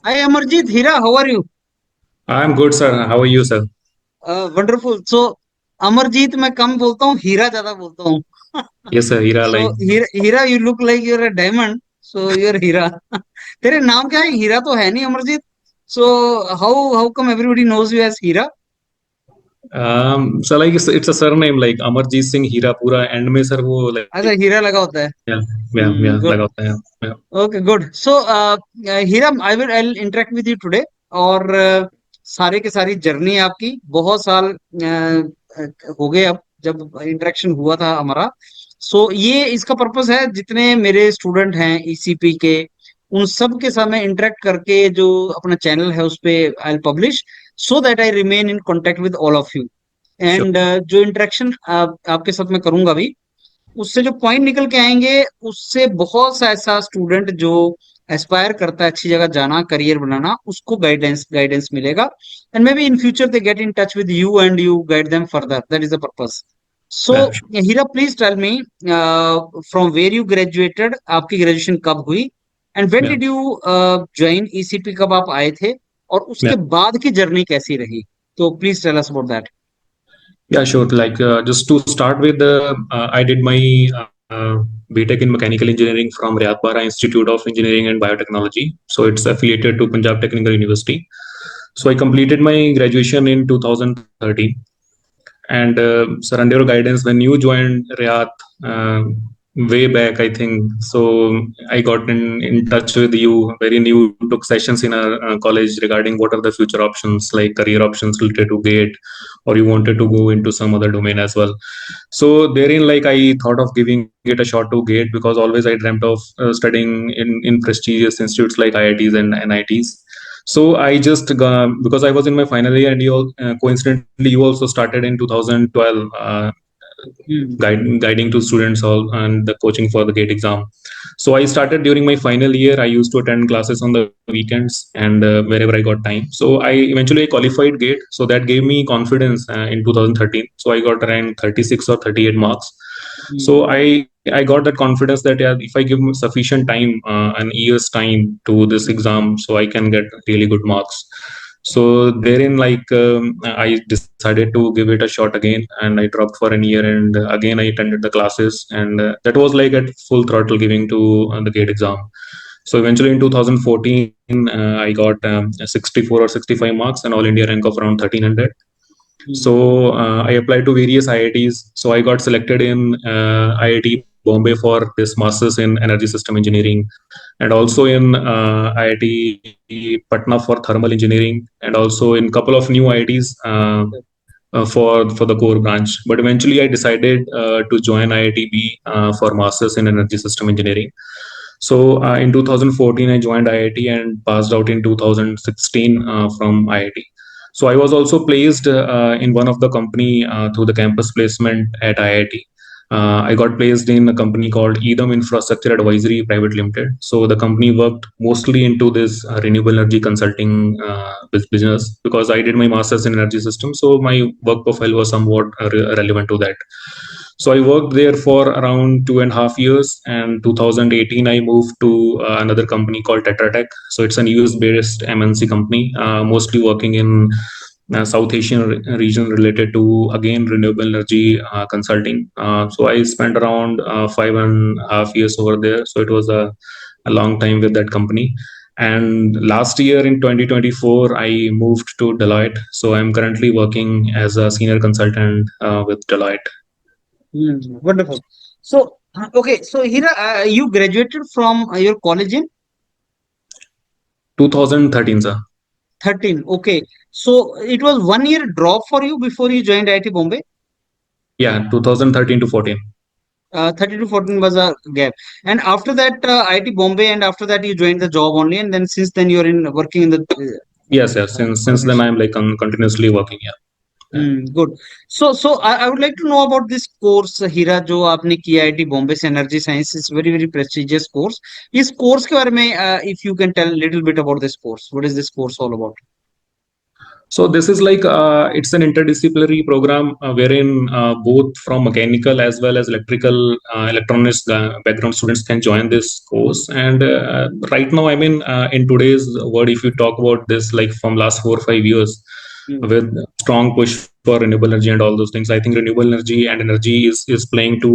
Hi Amarjeet Hira, how are you? I'm good, sir. How are you, sir? Wonderful. So Amarjeet मैं कम बोलता हूँ, हीरा ज्यादा बोलता हूँ. Yes, sir. Hira, So Heera you look like you're a diamond. So you're हीरा. तेरे नाम क्या है? हीरा तो है नहीं Amarjeet. So how come everybody knows you as Heera? so like it's a surname like Amarjeet Singh Hira. पूरा end में sir वो अच्छा like हीरा लगा होता है. yeah Good. लगा होता है. Yeah. Okay, good. So, Heera, I'll interact with you today. और सारे के सारी जर्नी आपकी बहुत साल हो गए अब जब इंटरेक्शन हुआ था हमारा. सो ये इसका पर्पस है, जितने मेरे स्टूडेंट हैं ईसीपी के, उन सब के साथ मैं इंटरेक्ट करके जो अपना चैनल है उस पे I publish, so that I remain in contact with all of you. Sure. And जो इंटरेक्शन आपके साथ मैं करूंगा अभी, उससे जो पॉइंट निकल के आएंगे, उससे बहुत सा ऐसा स्टूडेंट जो एस्पायर करता है अच्छी जगह जाना, करियर बनाना, उसको गाइडेंस गाइडेंस मिलेगा. And maybe in future they get in touch with you and you guide them further. That is the purpose. So Yeah, sure. Heera, please tell me from where you graduated, आपकी graduation कब हुई, and when Yeah, did you join ECP, कब आप आए थे, और उसके yeah, बाद की जर्नी कैसी रही. तो please tell us about that. yeah. Sure. Like just to start with, I did my BTech in Mechanical Engineering from Riyadh Institute of Engineering and Biotechnology. So it's affiliated to Punjab Technical University. So I completed my graduation in 2013. And sir, under your guidance, when you joined Riyadh uh, way back, I think so, I got in touch with you very new, took sessions in our college regarding what are the future options, like career options related to GATE, or you wanted to go into some other domain as well. So therein, like I thought of giving it a shot to GATE because always I dreamt of studying in prestigious institutes like IITs and NITs. So I just because I was in my final year, and coincidentally you also started in 2012, guiding to students all and the coaching for the GATE exam. So I started during my final year. I used to attend classes on the weekends and wherever I got time. So I eventually qualified GATE. So that gave me confidence in 2013. So I got around 36 or 38 marks. So I got that confidence that yeah, if I give sufficient time, an year's time to this exam, so I can get really good marks. So therein, like I decided to give it a shot again, and I dropped for an year, and again I attended the classes, and that was like at full throttle giving to the GATE exam. So eventually in 2014, I got 64 or 65 marks, and all India rank of around 1300. So I applied to various IITs. So I got selected in IIT Bombay for this masters in energy system engineering, and also in IIT Patna for thermal engineering, and also in couple of new IITs for the core branch. But eventually, I decided to join IITB for masters in energy system engineering. So in 2014, I joined IIT and passed out in 2016 from IIT. So I was also placed in one of the company through the campus placement at IIT. I got placed in a company called Edam Infrastructure Advisory Private Limited. So the company worked mostly into this renewable energy consulting business because I did my master's in energy systems. So my work profile was somewhat relevant to that. So I worked there for around 2.5 years. And 2018, I moved to another company called Tetra Tech. So it's an US-based MNC company, mostly working in South Asian region related to again renewable energy consulting. So I spent around 5.5 years over there. So it was a long time with that company. And last year in 2024, I moved to Deloitte. So I'm currently working as a senior consultant with Deloitte. Wonderful. So, okay, so Hira, you graduated from your college in 2013, sir. 13. Okay, so it was 1 year drop for you before you joined IIT Bombay. Yeah, 2013 to 14. 13 to 14 was a gap, and after that, IIT Bombay, and after that you joined the job only, and then since then you're in working in the Yes, yes. Since then, organization. I'm like continuously working. Yeah. Yeah. Good. So I would like to know about this course, Heera, जो आपने किया IIT Bombay से, energy science is very very prestigious course. इस course के बारे में, if you can tell little bit about this course, what is this course all about. So this is like it's an interdisciplinary program wherein both from mechanical as well as electrical electronics background students can join this course. And right now, I mean, in today's world, if you talk about this, like from last 4 or 5 years, Hmm. with strong push for renewable energy and all those things, I think renewable energy and energy is playing to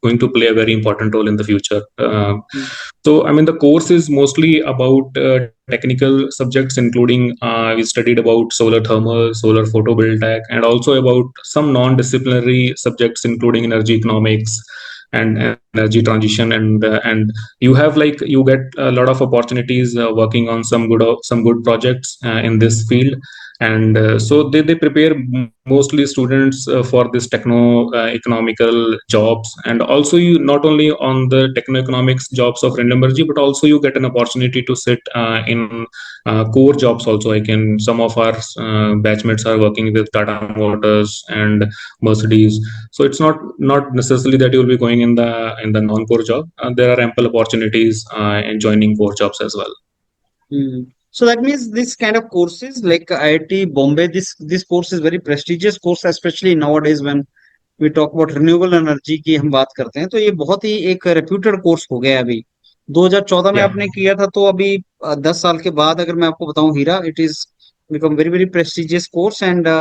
going to play a very important role in the future. Hmm. So, I mean, the course is mostly about technical subjects, including we studied about solar thermal, solar photovoltaic, and also about some non-disciplinary subjects, including energy economics and energy transition. And you have like you get a lot of opportunities working on some good projects in this field. And so they prepare mostly students for this techno economical jobs. And also you not only on the techno economics jobs of renewable energy, but also you get an opportunity to sit in core jobs also. Like in some of our batchmates are working with Tata Motors and Mercedes. So it's not necessarily that you will be going in the non core job. There are ample opportunities in joining core jobs as well. Hmm. So that means this kind of courses like IIT Bombay, this course is very prestigious course, especially nowadays when we talk about renewable energy की हम बात करते हैं तो ये बहुत ही एक reputed course हो गया है अभी 2014 में Yeah. आपने किया था तो अभी 10 साल के बाद अगर मैं आपको बताऊं Heera it is become very very prestigious course and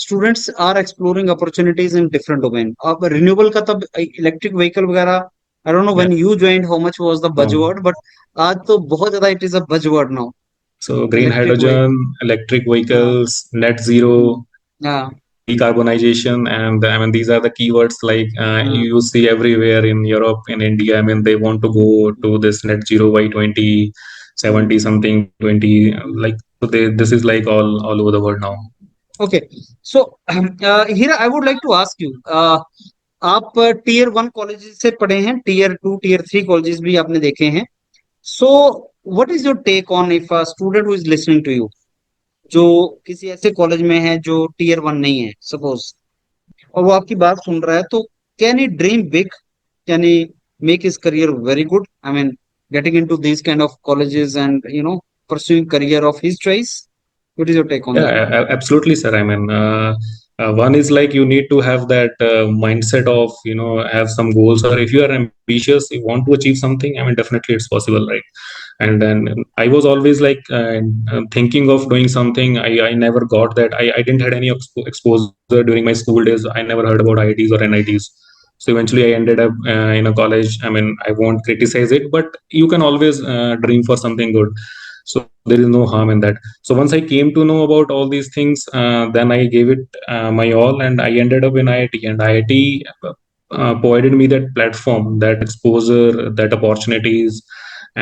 students are exploring opportunities in different domain अब renewable का तब electric vehicle वगैरह I don't know Yeah. when you joined how much was the No. buzzword but आज तो बहुत ज्यादा it is a buzzword now So green electric vehicle hydrogen, electric हाँ vehicles, net zero, हाँ decarbonization, and I mean these are the keywords like हाँ you see everywhere in Europe, in India. I mean they want to go to this net zero by 2070 something 20 like so this is like all over the world now. Okay so Heera I would like to ask you आप tier one colleges से पढ़े हैं tier two tier three colleges भी आपने देखे हैं so what is your take on if a student who is listening to you जो किसी ऐसे कॉलेज में है जो टीयर वन नहीं है सपोज और वो आपकी बात सुन रहा है तो can he dream big can he make his career very good I mean getting into this kind of colleges and pursuing career of his choice what is your take on Yeah, that absolutely, sir. I mean, one is like you need to have that mindset of, have some goals, or if you are ambitious, you want to achieve something. I mean, definitely it's possible, right? And then I was always like thinking of doing something. I never got that. I didn't had any exposure during my school days. I never heard about IITs or NITs. So eventually I ended up in a college. I mean, I won't criticize it, but you can always dream for something good. So there is no harm in that. So once I came to know about all these things, then I gave it my all, and I ended up in IIT. And IIT provided me that platform, that exposure, that opportunities,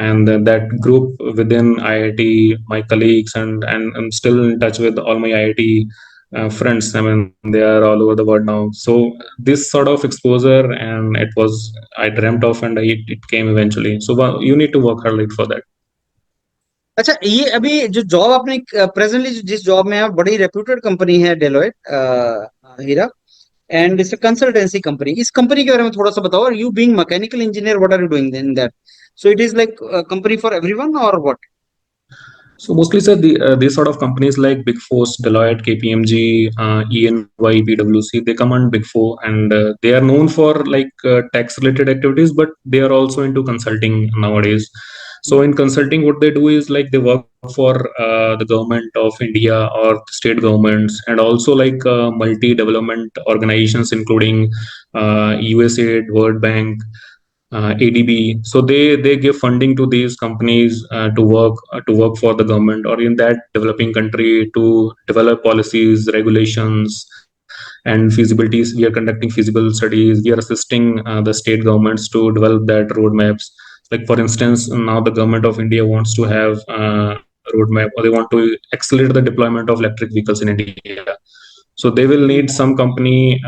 and that group within IIT, my colleagues, and I'm still in touch with all my IIT friends. I mean, they are all over the world now. So this sort of exposure, and it was I dreamt of, and it came eventually. So you need to work hard for that. अच्छा ये अभी जो job आपने presently जिस job में है बड़ी reputed company है Deloitte Heera and it's a consultancy company इस कंपनी के बारे में थोड़ा सा बताओ और you being mechanical engineer what are you doing in that so it is like company for everyone और what So mostly, sir, these sort of companies like Big Four, Deloitte, KPMG, EY, PwC, they come on Big Four, and they are known for like tax-related activities, but they are also into consulting nowadays. So in consulting, what they do is like they work for the government of India or state governments, and also like multi-development organizations, including USAID, World Bank, ADB. So they give funding to these companies to work for the government or in that developing country to develop policies, regulations, and feasibilities. We are conducting feasible studies. We are assisting the state governments to develop that roadmaps. Like for instance, now the government of India wants to have a roadmap, or they want to accelerate the deployment of electric vehicles in India. So they will need some company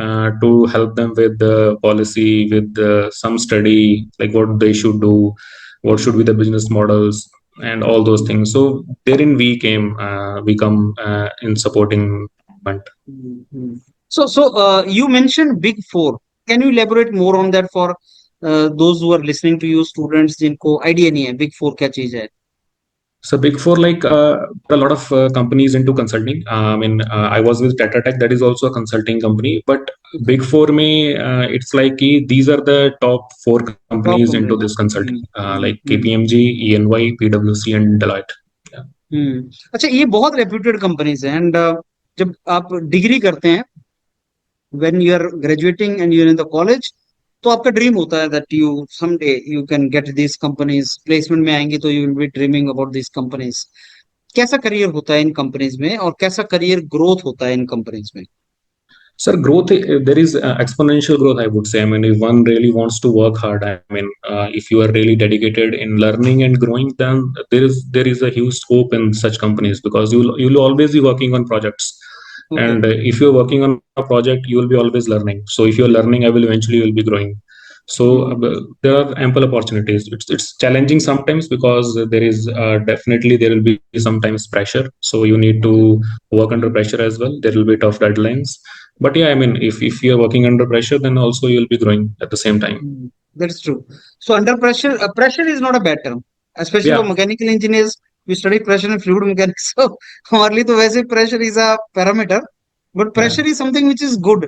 to help them with the policy, with some study, like what they should do, what should be the business models, and all those things. So therein we come in supporting government. so you mentioned big four can you elaborate more on that for those who are listening to you students जिनको idea नहीं है big four क्या चीज है So Big Four, like a lot of companies into consulting. I was with Tata Tech, that is also a consulting company. But Okay. Big Four, may it's like these are the top four top companies into companies this consulting, like hmm KPMG, EY, PwC, and Deloitte. Yeah. अच्छा ये बहुत reputed companies हैं and जब आप degree करते हैं when you are graduating and you in the college तो आपका ड्रीम होता है that you someday you can get this companies placement में आएंगी तो you will be dreaming about this companies कैसा करियर होता है इन कंपनीज में और कैसा करियर ग्रोथ होता है इन कंपनीज में Sir, growth, there is exponential growth, I would say. I mean, if one really wants to work hard, I mean, if you are really dedicated in learning and growing, then there is a huge scope in such companies, because you'll always be working on projects. Okay And if you're working on a project, you will be always learning. So if you're learning, I will eventually will be growing. So there are ample opportunities. It's challenging sometimes, because there is definitely there will be sometimes pressure. So you need to work under pressure as well. There will be tough deadlines. But yeah, I mean, if you're working under pressure, then also you'll be growing at the same time. That's true. So under pressure, pressure is not a bad term, especially for Yeah, mechanical engineers. We study pressure and fluid mechanics. So hardly to वैसे pressure is a parameter, but yeah. pressure is something which is good,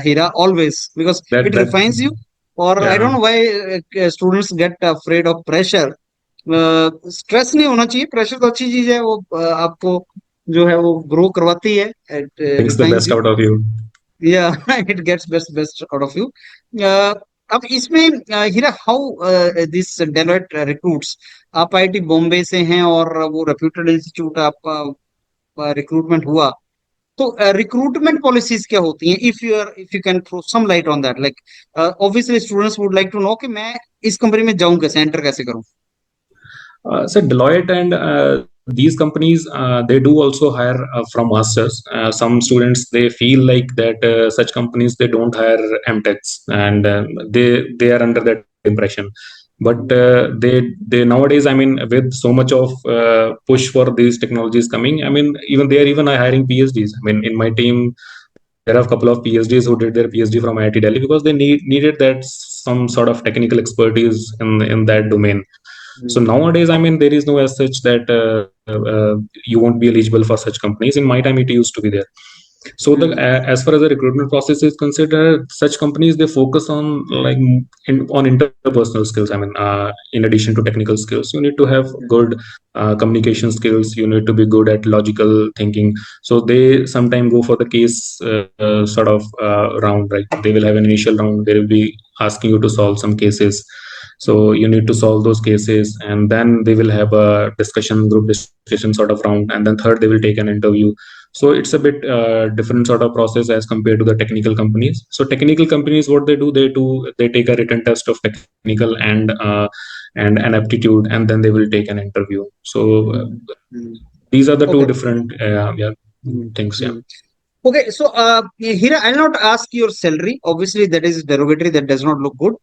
Hira, always because That it that refines you. Or I yeah. don't know why students get afraid of pressure. Stress नहीं होना चाहिए pressure तो अच्छी चीज है वो आपको जो है वो ग्रो करवाती है it Brings the refines best you out of you. या it gets best out of you अब इसमें Heera how this Deloitte recruits आप आईआईटी बॉम्बे से हैं और वो रेप्यूटेड इंस्टीट्यूट आपका रिक्रूटमेंट हुआ तो रिक्रूटमेंट पॉलिसीज क्या होती हैं if you can throw some light on that like obviously students would like to know कि मैं इस कंपनी में जाऊं कैसे एंटर कैसे करूं So Deloitte and these companies, they do also hire from masters. Some students, they feel like that such companies, they don't hire MTechs, and they are under that impression. But they nowadays, I mean, with so much of push for these technologies coming, I mean, even they are even hiring PhDs. I mean, in my team, there are a couple of PhDs who did their PhD from IIT Delhi, because they needed that some sort of technical expertise in that domain. So nowadays, I mean, there is no as such that you won't be eligible for such companies. In my time, it used to be there. So the as far as the recruitment process is considered, such companies, they focus on like on interpersonal skills. I mean, in addition to technical skills, you need to have good communication skills. You need to be good at logical thinking. So they sometimes go for the case sort of round, right? They will have an initial round. They will be asking you to solve some cases. So you need to solve those cases, and then they will have a group discussion sort of round, and then third they will take an interview. So it's a bit different sort of process as compared to the technical companies. So technical companies, what they take a written test of technical and an aptitude, and then they will take an interview. So these are the two okay different yeah, things. Yeah. Okay, so here I'll not ask your salary. Obviously, that is derogatory. That does not look good.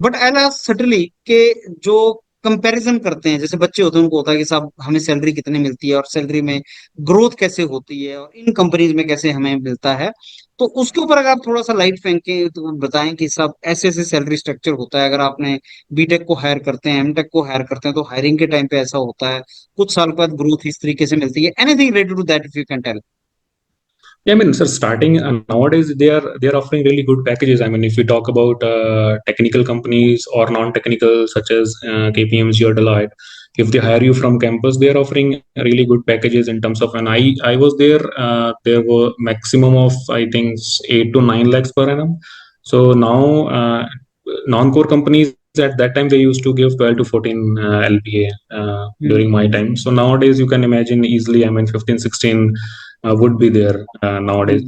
But I'll ask certainly कि जो comparison करते हैं जैसे बच्चे होते हैं उनको होता है कि साहब हमें सैलरी कितनी मिलती है और सैलरी में ग्रोथ कैसे होती है और इन कंपनीज में कैसे हमें मिलता है तो उसके ऊपर अगर आप थोड़ा सा लाइट फेंके तो बताएं कि साहब ऐसे ऐसे सैलरी स्ट्रक्चर होता है अगर आपने बीटेक को हायर करते हैं एमटेक को हायर करते हैं तो हायरिंग के टाइम पे ऐसा होता है कुछ साल बाद ग्रोथ इस तरीके से मिलती है anything related to that if you can tell Yeah, I mean, sir, starting nowadays they are offering really good packages. I mean, if we talk about technical companies or non-technical such as KPMG or Deloitte, if they hire you from campus, they are offering really good packages in terms of. And I was there. There were maximum of, I think, 8 to 9 lakhs per annum. So now non-core companies at that time, they used to give 12 to 14 LPA during my time. So nowadays you can imagine easily, I mean, 15, 16 would be there nowadays.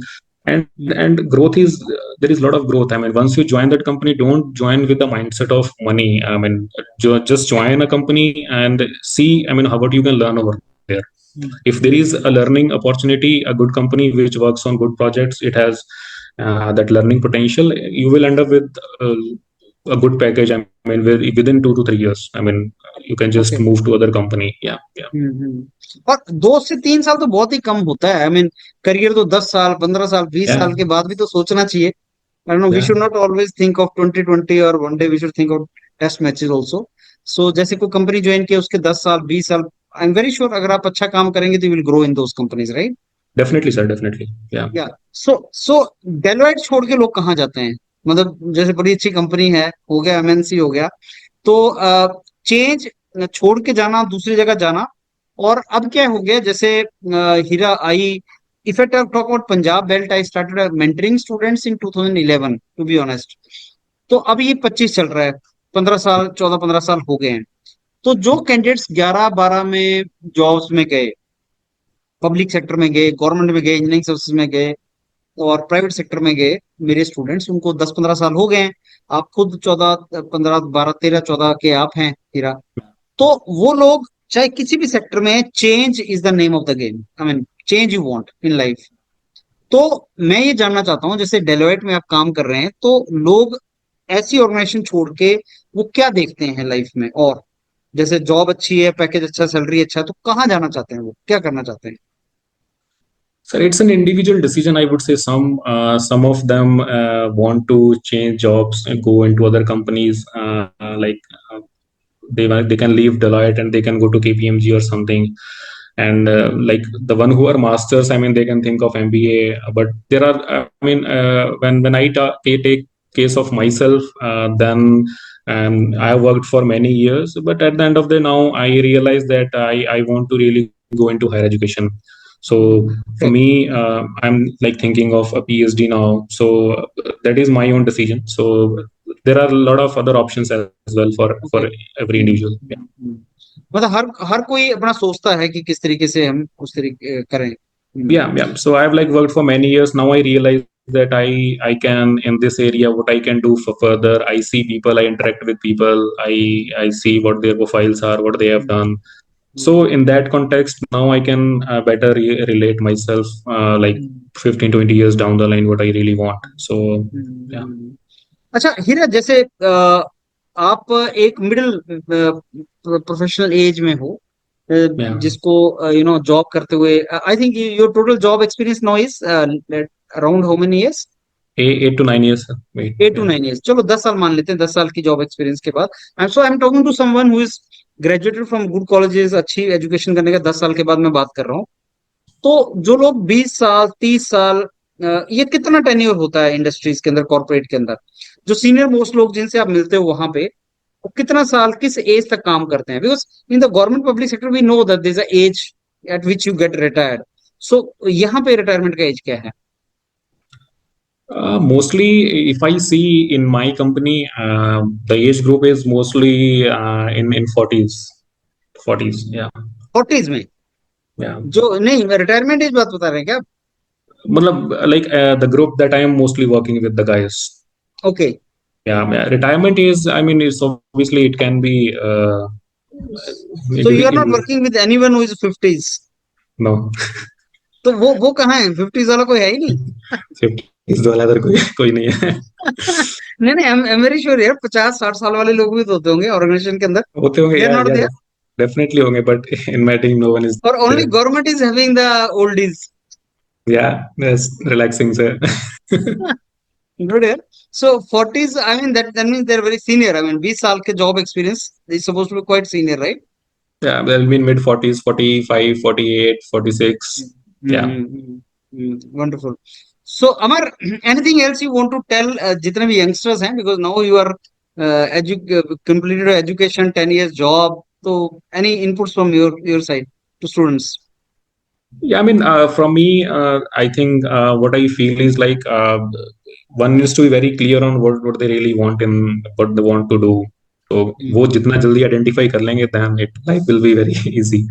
And growth is, there is a lot of growth. I mean, once you join that company, don't join with the mindset of money. I mean, just join a company and see, I mean, how what you can learn over there. If there is a learning opportunity, a good company which works on good projects, it has that learning potential, you will end up with a good package. I mean, within 2 to 3 years, I mean, you can just okay move to other company. Yeah, yeah, और 2 से 3 साल तो बहुत ही कम होता है I mean career तो 10 साल 15 साल 20 साल yeah, के बाद भी तो सोचना चाहिए I know we yeah. Should not always think of 2020 और one day we should think of test matches also so जैसे कोई कंपनी ज्वाइन किया उसके 10 साल 20 साल आई एम वेरी श्योर अगर आप अच्छा काम करेंगे तो you will grow in those companies, right? Definitely, sir. Definitely. Yeah. या सो डेलोइट छोड़ के लोग कहाँ जाते हैं? मतलब जैसे बड़ी अच्छी कंपनी है, हो गया एमएनसी हो गया, तो चेंज छोड़ के जाना, दूसरी जगह जाना। और अब क्या हो गया, जैसे Heera I, if I talk about Punjab belt, I started mentoring students in 2011 to be honest. तो अब ये 25 चल रहा है, 15 साल, 14-15 साल हो गए हैं। तो जो कैंडिडेट्स 11-12 में जॉब्स में गए, पब्लिक सेक्टर में गए, गवर्नमेंट में गए, इंजीनियरिंग सर्विसेज में गए और प्राइवेट सेक्टर में गए, मेरे स्टूडेंट्स, उनको 10-15 साल हो गए हैं। आप खुद 14, 15, 12, 13, 14 के आप हैं हीरा। तो वो लोग चाहे किसी भी सेक्टर में, change is the name of the game, I mean change you want in life. तो मैं ये जानना चाहता हूँ, जैसे डेलोइट में आप काम कर रहे हैं, तो लोग ऐसी ऑर्गेनाइजेशन छोड़ के वो क्या देखते हैं लाइफ में? और जैसे जॉब अच्छी है, पैकेज अच्छा, सैलरी अच्छा है, तो कहाँ जाना चाहते हैं, वो क्या करना चाहते हैं? Sir, it's an individual decision. I would say some of them want to change jobs and go into other companies. Like they can leave Deloitte and they can go to KPMG or something. And like the one who are masters, I mean, they can think of MBA. But there are, I mean, when I take case of myself, then I have worked for many years. But at the end of the day, now I realize that I want to really go into higher education. So for Okay. me, I'm like thinking of a PhD now. So that is my own decision. So there are a lot of other options as well for Okay. every hmm, individual. Yeah. मतलब हर हर कोई अपना सोचता है कि किस तरीके से हम उस तरीके करें। Yeah. So I've like worked for many years. Now I realize that I can in this area what I can do for further. I see people, I interact with people, I see what their profiles are, what they have done. So in that context, now I can better relate myself like 15, 20 years down the line what I really want. So yeah. अच्छा हीरा, जैसे आप एक middle professional as में हो, Yeah. जिसको job करते हुए, I think your total job experience now is around how many years? 8 to 9 years. Wait. 8 to 9 years, चलो 10 साल मान लेते हैं। 10 साल की जॉब एक्सपीरियंस के बाद, I am talking to someone who is graduated from good colleges, अच्छी एजुकेशन करने के 10 साल के बाद मैं बात कर रहा हूँ। तो जो लोग 20 साल, 30 साल, ये कितना टेन्योर होता है इंडस्ट्रीज के अंदर, कॉर्पोरेट के अंदर? जो सीनियर मोस्ट लोग जिनसे आप मिलते हो वहां पे, वो कितना साल, किस एज तक काम करते हैं? Because in the government public sector we know that there is a age at which you get retired. So यहाँ पे रिटायरमेंट का एज क्या है? Mostly, if I see in my company, the age group is mostly in 40s. 40s, yeah. 40s में? Yeah. जो नहीं, रिटायरमेट as बात बता रहे हैं क्या? Matlab, like the group that I am mostly working with the guys. Okay. Yeah. Retirement is, I mean, it's obviously it can be so you are it not is working with anyone who is 50s? no. तो वो कहाँ है? 50s वाला कोई है ही नहीं। 50s वाला अगर कोई नहीं है। नहीं नहीं, आई एम वेरी श्योर यार, 50-60 साल वाले लोग भी तो होते होंगे ऑर्गेनाइजेशन के अंदर। होते होंगे दे आर यार, नॉट देयर, definitely होंगे, but in my team no one is और only there. Government is having the oldies. Yeah, that's relaxing, sir. Good यार। So 40s, I mean that means they are very senior. I mean 20 साल के job experience is supposed to be quite senior, right? Yeah, they'll be in mid 40s, 45, 48, 46. Yeah. Wonderful. So Amar, anything else you want to tell जितने भी youngsters हैं, because now you are completed education, 10 years job, तो any inputs from your side to students? Yeah, I mean, from me, I think what I feel is like one needs to be very clear on what they really want and what they want to do. So वो जितना जल्दी identify कर लेंगे, then it life will be very easy.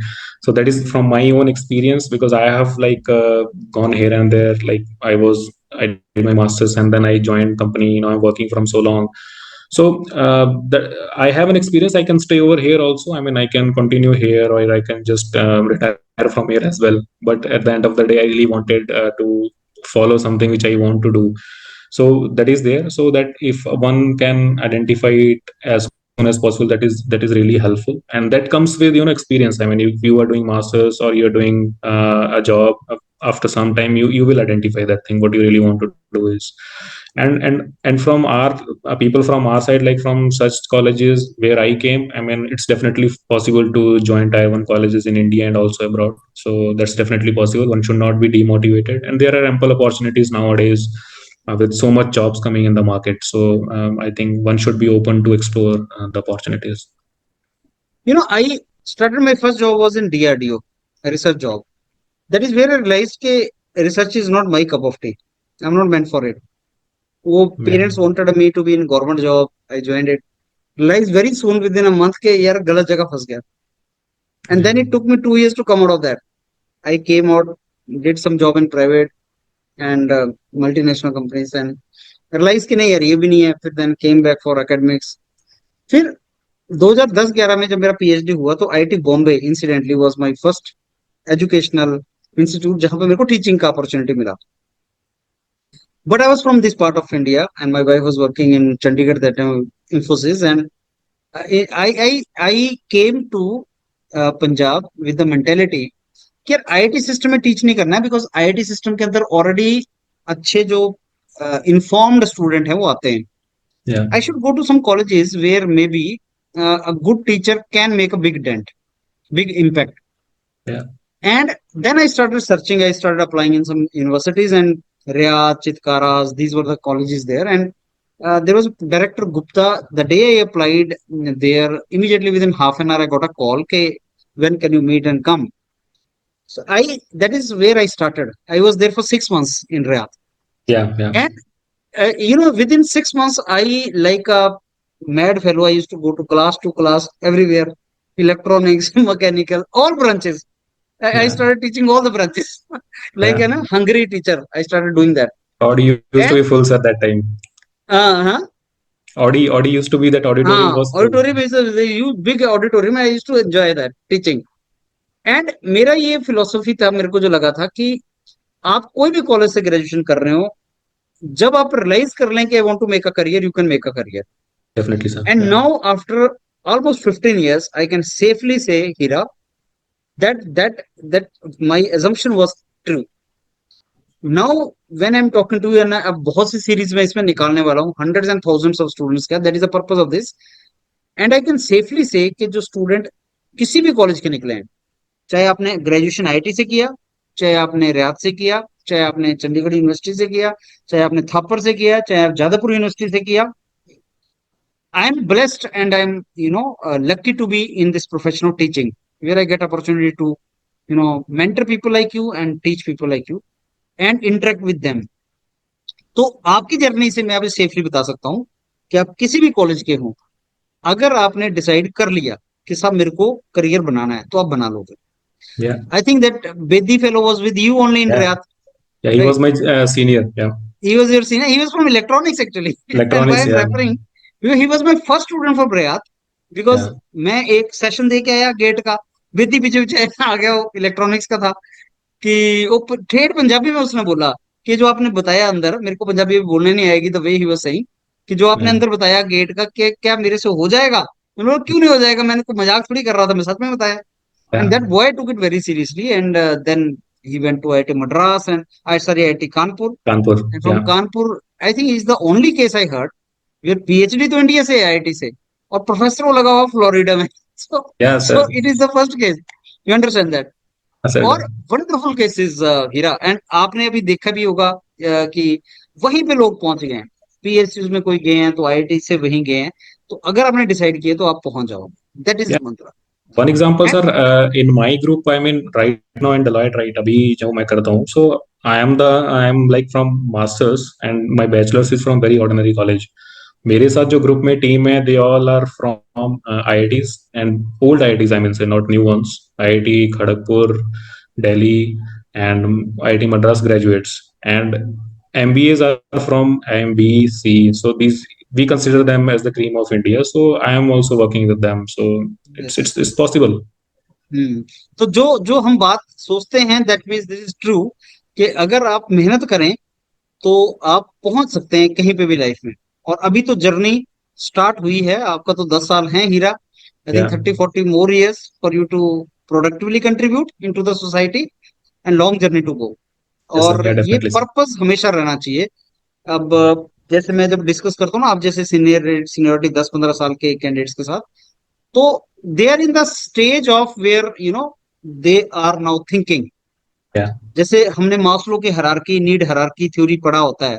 So that is from my own experience because I have like gone here and there. Like I did my masters and then I joined company. I'm working from so long. So I have an experience. I can stay over here also. I mean, I can continue here or I can just retire from here as well. But at the end of the day, I really wanted to follow something which I want to do. So that is there. So that if one can identify it as soon as possible, that is really helpful. And that comes with experience. I mean, if you are doing masters or you're doing a job after some time, you will identify that thing what you really want to do is. And from our people from our side, like from such colleges where I came, I mean, it's definitely possible to join tier 1 colleges in India and also abroad. So that's definitely possible. One should not be demotivated, and there are ample opportunities nowadays with so much jobs coming in the market. So I think one should be open to explore the opportunities. I started my first job was in DRDO, a research job. That is where I realized that research is not my cup of tea. I'm not meant for it. वो Yeah, parents wanted me to be in government job. I joined it. Realized very soon within a month के यार गलत जगह फंस गया. And yeah, then it took me 2 years to come out of that. I came out, did some job in private and multinational companies and realized कि नहीं यार ये भी नहीं है. फिर then came back for academics. फिर 2010-11 में जब मेरा पीएचडी हुआ तो IIT Bombay incidentally was my first educational institute जहां पे मेरे को टीचिंग का अपॉर्चुनिटी मिला. But I was from this part of India, and my wife was working in Chandigarh that time, Infosys, and I came to Punjab with the mentality कि यार IIT system में teach नहीं करना है because IIT system के अंदर already अच्छे जो इन्फॉर्म्ड स्टूडेंट हैं वो आते हैं. yeah, I should go to some colleges where maybe a good teacher can make a big dent, big impact. yeah, And then I started searching. I started applying in some universities and Riyadh, Chitkaras, these were the colleges there. And there was Director Gupta. The day I applied there, immediately within half an hour, I got a call. Okay, when can you meet and come? So that is where I started. I was there for 6 months in Riyadh. yeah, yeah. And within 6 months, I like a mad fellow. I used to go to class everywhere, electronics, mechanical, all branches. I Yeah. started teaching all the branches, like Yeah. hungry teacher. I started doing that. Audi used to And be full at that time. uh, Audi used to be that auditorium was full. auditorium is a huge, big auditorium. I used to enjoy that teaching. And मेरा ये philosophy था, मेरे को जो लगा था कि आप कोई भी कॉलेज से ग्रेजुएशन कर रहे हो, जब आप रियलाइज कर लें कि I want to make a career, you can make a career. Definitely, sir. And Yeah. Now after almost 15 years, I can safely say, Hira, that my assumption was true. Now, when I'm talking to you, अब बहुत सी series में इसमें निकालने वाला हूँ, hundreds and thousands of students का, that is the purpose of this. And I can safely say कि जो स्टूडेंट किसी भी कॉलेज के निकले हैं, चाहे आपने ग्रेजुएशन आईआईटी से किया, चाहे आपने रियाद से किया, चाहे आपने चंडीगढ़ यूनिवर्सिटी से किया, चाहे आपने थापर से किया, चाहे आप जादवपुर यूनिवर्सिटी से किया, I am blessed and I'm lucky to be in this profession of teaching, where I get opportunity to mentor people like you and teach people like you and interact with them. तो आपकी journey से मैं अभी safely बता सकता हूँ कि आप किसी भी कॉलेज के हो, अगर आपने डिसाइड कर लिया कि साहब मेरे को करियर बनाना है, तो आप बना लोगे. Yeah. I think that Bedi fellow was with you only in Yeah. Riyadh, Yeah. He was right? my senior. Yeah. He was your senior. He was from electronics actually. And why Electronics. I'm Yeah. referring, he was my first student from Riyadh because Yeah. मैं एक session दे के आया gate का, विधि पीछे पीछे आ गया, वो electronics का था. कि वो ठेठ पंजाबी में उसने बोला कि जो आपने बताया अंदर, मेरे को पंजाबी में बोलने नहीं आएगी, the way he was saying, कि जो आपने Yeah. अंदर बताया गेट का, कि क्या मेरे से हो जाएगा? मैंने बोला क्यों नहीं हो जाएगा, मैंने को मजाक थोड़ी कर रहा था, मैं सच में बताया. And Yeah. that boy took it very seriously, and then he went to IIT Madras and IIT Kanpur. Kanpur. And from Yeah. Kanpur, I think is the only case I heard where PhD तो India से है, IIT से, और professor वो लगा हुआ Florida में. so Yeah, so sir. it is the first case. You understand that? Sir. और वंडरफुल केसेस हीरा. एंड आपने अभी देखा भी होगा कि वहीं पे लोग पहुंच गए हैं, पीएसयूज में कोई गए हैं तो आईआईटी से वहीं गए हैं. तो अगर आपने डिसाइड किया तो आप पहुंच जाओगे. That is Yeah. मंत्र. One example, and sir, in my group, I mean, right now in Deloitte, right, अभी जो मैं करता हूँ, so I am like from masters and my bachelor's is from very ordinary college. मेरे साथ जो group में टीम है, they all are from IITs and old IITs, I mean, say not new ones. IIT Kharagpur, Delhi, and IIT Madras graduates, and MBAs are from IMB, so these we consider them as the cream of India. So I am also working with them. So it's yes. it's, it's possible. तो जो जो हम बात सोचते हैं, that means this is true, कि अगर आप मेहनत करें तो आप पहुंच सकते हैं कहीं पे भी लाइफ में. और अभी तो जर्नी स्टार्ट हुई है, आपका तो 10 साल है Heera. I think Yeah. 30-40 more years for you to productively contribute in to the society and long journey to go. Yes, sir. और Yeah, ये definitely, sir. पर्पस हमेशा रहना चाहिए. अब जैसे मैं जब डिस्कस करता हूँ ना आप जैसे सीनियरिटी 10-15 साल के कैंडिडेट्स के साथ, तो they are in the stage of where they are now thinking. Yeah, जैसे हमने मास्लो की हायरार्की, नीड हायरार्की थ्योरी पढ़ा होता है,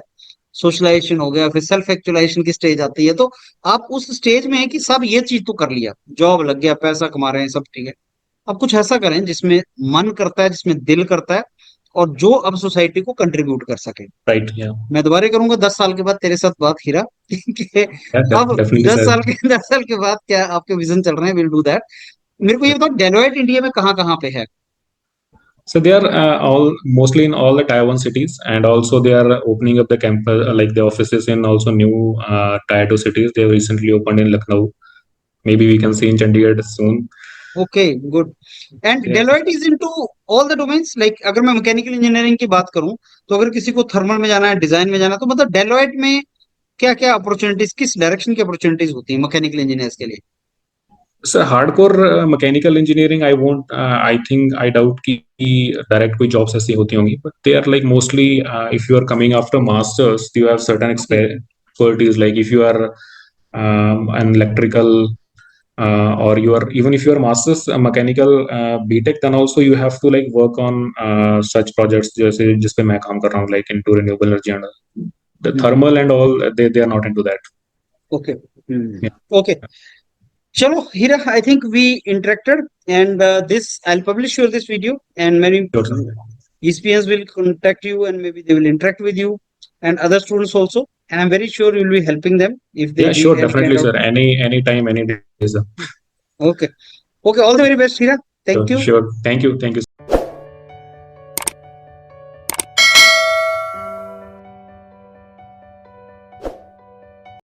सोशलाइजेशन हो गया, फिर सेल्फ एक्चुअलाइजेशन की स्टेज आती है, तो आप उस स्टेज में है कि सब ये चीज तो कर लिया, जॉब लग गया, पैसा कमा रहे हैं, सब ठीक है। अब कुछ ऐसा करें जिसमें मन करता है, जिसमें दिल करता है, और जो अब सोसाइटी को कंट्रीब्यूट कर सके। right. Yeah, मैं दोबारा करूंगा 10 साल के बाद तेरे साथ बात, हीरा, कि yeah, अब definitely, दस sir. साल के 10 साल के बाद क्या आपके विजन चल रहे हैं, विल डू दैट। मेरे को ये बताओ, डेलोइट इंडिया में कहाँ कहाँ पे है? So they are all mostly in all the Taiwan cities, and also they are opening up the campus, like the offices in also new Tier 2 cities. They recently opened in Lucknow. Maybe we can see in Chandigarh soon. Okay, good. And Yeah. Deloitte is into all the domains, like अगर मैं mechanical engineering की बात करूं, तो अगर किसी को thermal में जाना है, डिजाइन में जाना है, तो मतलब डेलोइट में क्या क्या अपॉर्चुनिटीज, किस डायरेक्शन की अपॉर्चुनिटीज होती है मैकेनिकल इंजीनियर्स के लिए? So hardcore mechanical engineering, I won't. I think I doubt कि direct कोई jobs ऐसी होती होंगी. But they are like mostly if you are coming after masters, you have certain okay. expertise. Like if you are an electrical or you are even if you are masters mechanical BTech, then also you have to like work on such projects जैसे जिस पे मैं काम कर रहा हूँ, like into renewable energy and the thermal and all. They are not into that. Okay. Yeah, okay, चलो Heera, I think we interacted, and this I will publish your this video, and many sure, sir. ECPs will contact you, and maybe they will interact with you and other students also, and I'm very sure you will be helping them if they Yeah, need sure, any kind definitely, of. sir. Any time, any day, sir. Okay, okay, all the very best, Hira. Thank Sure, you. sure. Thank you so